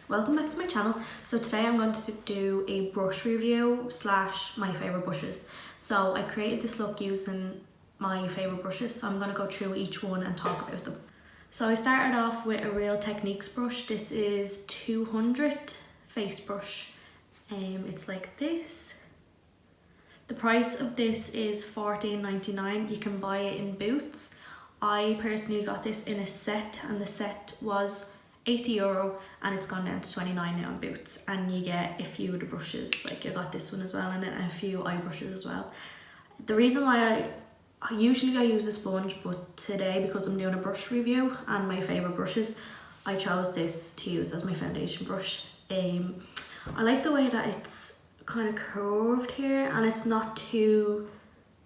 Welcome back to my channel. So today I'm going to do a brush review slash my favourite brushes. So I created this look using my favourite brushes, so I'm going to go through each one and talk about them. So I started off with a Real Techniques brush. This is 200 face brush. It's like this. The price of this is $14.99. You can buy it in Boots. I personally got this in a set, and the set was €80 and it's gone down to 29 now in Boots, and you get a few of the brushes. Like, you got this one as well in it and a few eye brushes as well. The reason why I usually use a sponge, but today, because I'm doing a brush review and my favourite brushes, I chose this to use as my foundation brush. I like the way that it's kind of curved here and it's not too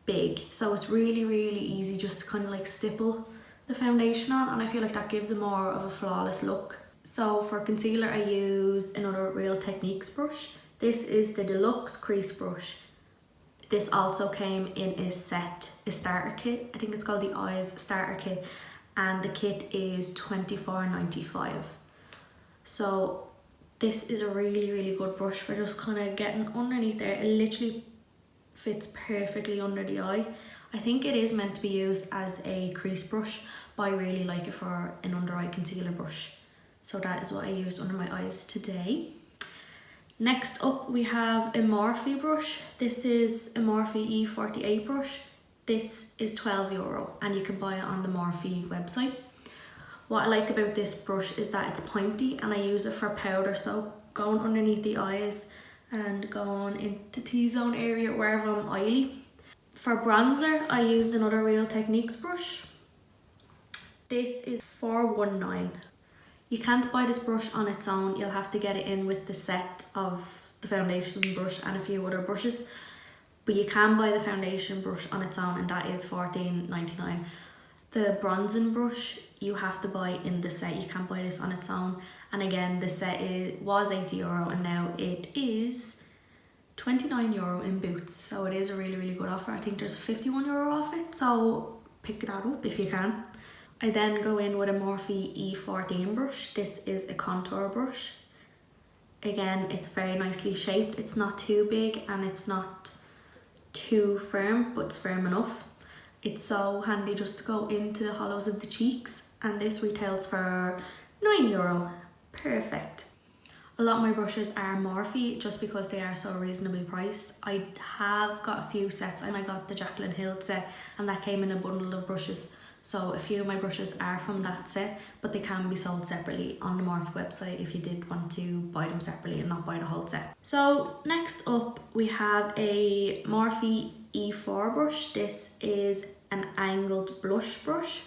big, so it's really easy just to kind of like stipple the foundation on, and I feel like that gives it more of a flawless look. So for concealer I use another Real Techniques brush. This is the Deluxe Crease brush. This also came in a starter kit. I think it's called the Eyes Starter Kit, and the kit is $24.95. So this is a really good brush for just kind of getting underneath there. It literally fits perfectly under the eye. I think it is meant to be used as a crease brush, but I really like it for an under eye concealer brush. So that is what I used under my eyes today. Next up we have a Morphe brush. This is a Morphe E48 brush. This is €12 and you can buy it on the Morphe website. What I like about this brush is that it's pointy, and I use it for powder, so going underneath the eyes and going into T-zone area wherever I'm oily. For bronzer, I used another Real Techniques brush. This is $4.19. You can't buy this brush on its own. You'll have to get it in with the set of the foundation brush and a few other brushes. But you can buy the foundation brush on its own, and that is $14.99. The bronzing brush you have to buy in the set. You can't buy this on its own. And again, the set was €80 and now it is €29 in Boots, so it is a really good offer. I think there's €51 off it, so pick that up if you can. I then go in with a Morphe E14 brush. This is a contour brush. Again, it's very nicely shaped. It's not too big and it's not too firm, but it's firm enough. It's so handy just to go into the hollows of the cheeks, and this retails for €9. Perfect. A lot of my brushes are Morphe just because they are so reasonably priced. I have got a few sets, and I got the Jaclyn Hill set, and that came in a bundle of brushes. So a few of my brushes are from that set, but they can be sold separately on the Morphe website if you did want to buy them separately and not buy the whole set. So next up we have a Morphe E4 brush. This is an angled blush brush.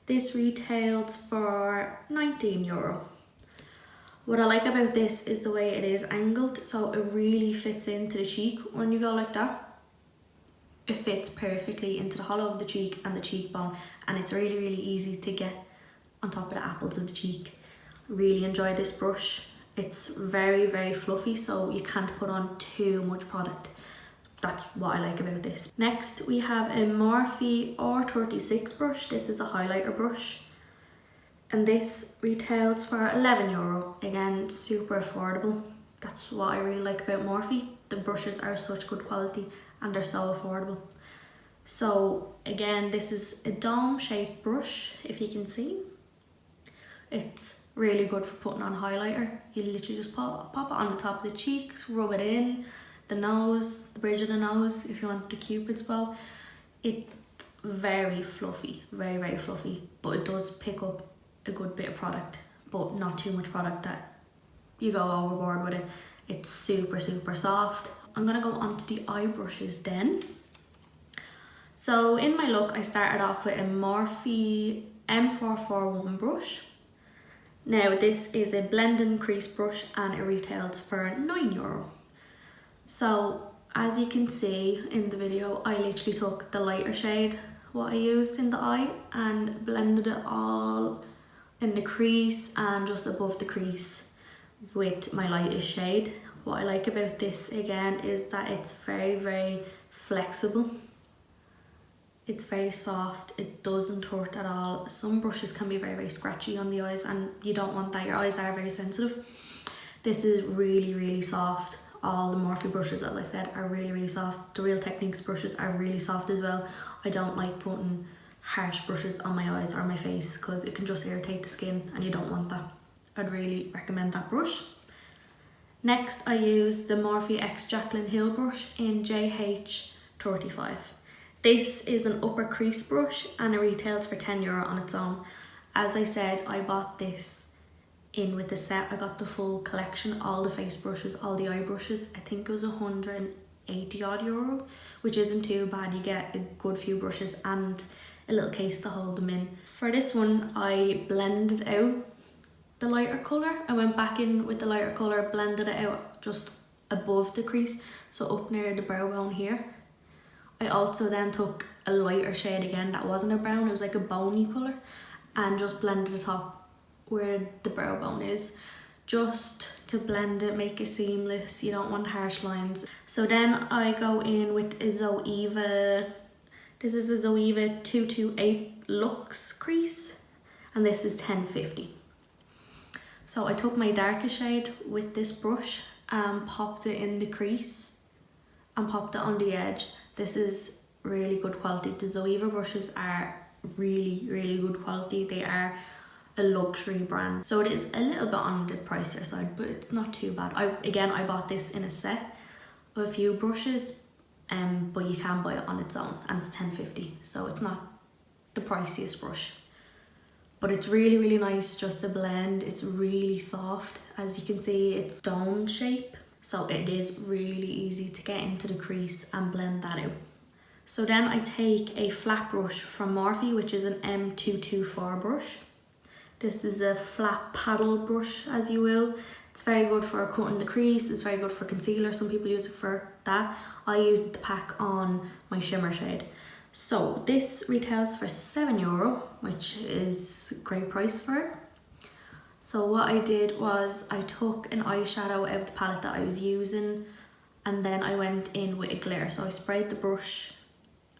This retails for €19. What I like about this is the way it is angled, so it really fits into the cheek when you go like that. It fits perfectly into the hollow of the cheek and the cheekbone, and it's really easy to get on top of the apples of the cheek. Really enjoy this brush. It's very fluffy, so you can't put on too much product. That's what I like about this. Next we have a Morphe R36 brush. This is a highlighter brush, and this retails for €11. Again, super affordable. That's what I really like about Morphe. The brushes are such good quality and they're so affordable. So again, this is a dome shaped brush, if you can see. It's really good for putting on highlighter. You literally just pop it on the top of the cheeks, rub it in, the nose, the bridge of the nose, if you want the Cupid's bow. It's very fluffy, very fluffy, but it does pick up a good bit of product, but not too much product that you go overboard with it. It's super soft. I'm gonna go on to the eye brushes then. So in my look, I started off with a Morphe M441 brush. Now this is a blending crease brush and it retails for €9. So as you can see in the video, I literally took the lighter shade, what I used in the eye, and blended it all in the crease and just above the crease with my lightest shade. What I like about this again is that it's very flexible. It's very soft, it doesn't hurt at all. Some brushes can be very scratchy on the eyes, and you don't want that. Your eyes are very sensitive. This is really soft. All the Morphe brushes, as I said, are really soft. The Real Techniques brushes are really soft as well. I don't like putting harsh brushes on my eyes or my face because it can just irritate the skin and you don't want that. I'd really recommend that brush. Next, I use the Morphe X Jaclyn Hill brush in JH35. This is an upper crease brush and it retails for €10 on its own. As I said, I bought this in with the set. I got the full collection, all the face brushes, all the eye brushes. I think it was €180 odd, which isn't too bad. You get a good few brushes and a little case to hold them in. For this one, I blended out the lighter colour. I went back in with the lighter colour, blended it out just above the crease, so up near the brow bone here. I also then took a lighter shade again that wasn't a brown, it was like a bony colour, and just blended it up where the brow bone is, just to blend it, make it seamless. You don't want harsh lines. So then I go in with a Zoeva. This is the Zoeva 228 Luxe crease, and this is $10.50. So I took my darkest shade with this brush and popped it in the crease and popped it on the edge. This is really good quality. The Zoeva brushes are really good quality. They are a luxury brand, so it is a little bit on the pricier side, but it's not too bad. I bought this in a set of a few brushes, but you can buy it on its own and it's $10.50, so it's not the priciest brush, but it's really nice just to blend. It's really soft, as you can see. It's dome shape, so it is really easy to get into the crease and blend that out. So then I take a flat brush from Morphe, which is an M224 brush. This is a flat paddle brush, as you will. It's very good for cutting the crease. It's very good for concealer. Some people use it for that. I use it to pack on my shimmer shade. So this retails for €7, which is a great price for it. So what I did was I took an eyeshadow out of the palette that I was using, and then I went in with a glitter. So I sprayed the brush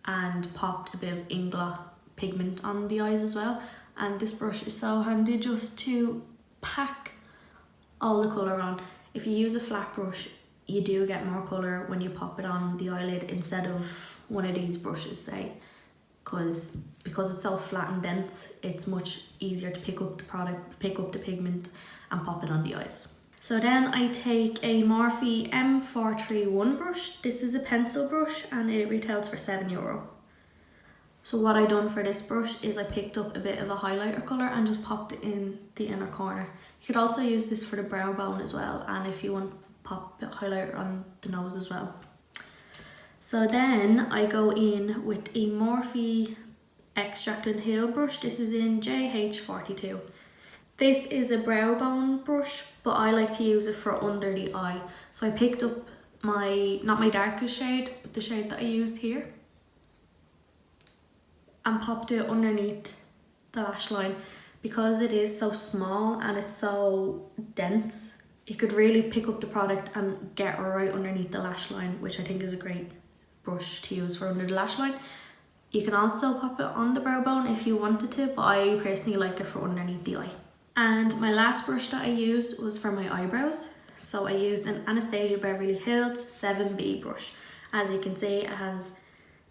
and popped a bit of Inglot pigment on the eyes as well. And this brush is so handy just to pack all the colour on. If you use a flat brush, you do get more colour when you pop it on the eyelid instead of one of these brushes, say, because it's so flat and dense, it's much easier to pick up the product, pick up the pigment and pop it on the eyes. So then I take a Morphe M431 brush. This is a pencil brush and it retails for €7. So what I done for this brush is I picked up a bit of a highlighter colour and just popped it in the inner corner. You could also use this for the brow bone as well, and if you want to pop a bit of highlighter on the nose as well. So then I go in with a Morphe X Jaclyn Hill brush. This is in JH42. This is a brow bone brush, but I like to use it for under the eye. So I picked up not my darkest shade, but the shade that I used here, and popped it underneath the lash line. Because it is so small and it's so dense, you could really pick up the product and get right underneath the lash line, which I think is a great brush to use for under the lash line. You can also pop it on the brow bone if you wanted to, but I personally like it for underneath the eye. And my last brush that I used was for my eyebrows. So I used an Anastasia Beverly Hills 7B brush. As you can see, it has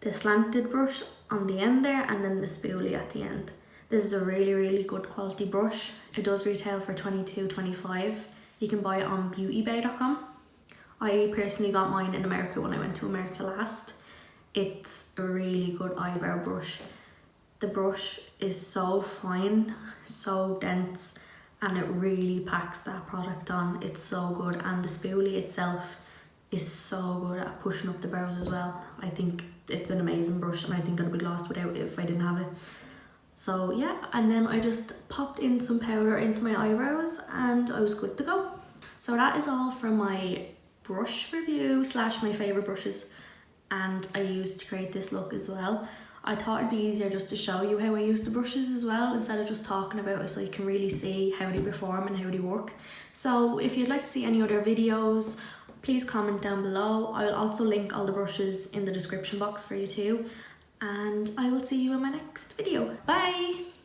the slanted brush on the end there and then the spoolie at the end. This is a really good quality brush. It does retail for $22.25. You can buy it on beautybay.com. I personally got mine in America when I went to America last. It's a really good eyebrow brush. The brush is so fine, so dense, and it really packs that product on. It's so good, and the spoolie itself is so good at pushing up the brows as well. I think it's an amazing brush, and I think I'd be lost without it if I didn't have it. So yeah, and then I just popped in some powder into my eyebrows and I was good to go. So that is all for my brush review slash my favourite brushes, and I used to create this look as well. I thought it'd be easier just to show you how I use the brushes as well, instead of just talking about it, so you can really see how they perform and how they work. So if you'd like to see any other videos, please comment down below. I'll also link all the brushes in the description box for you too. And I will see you in my next video. Bye!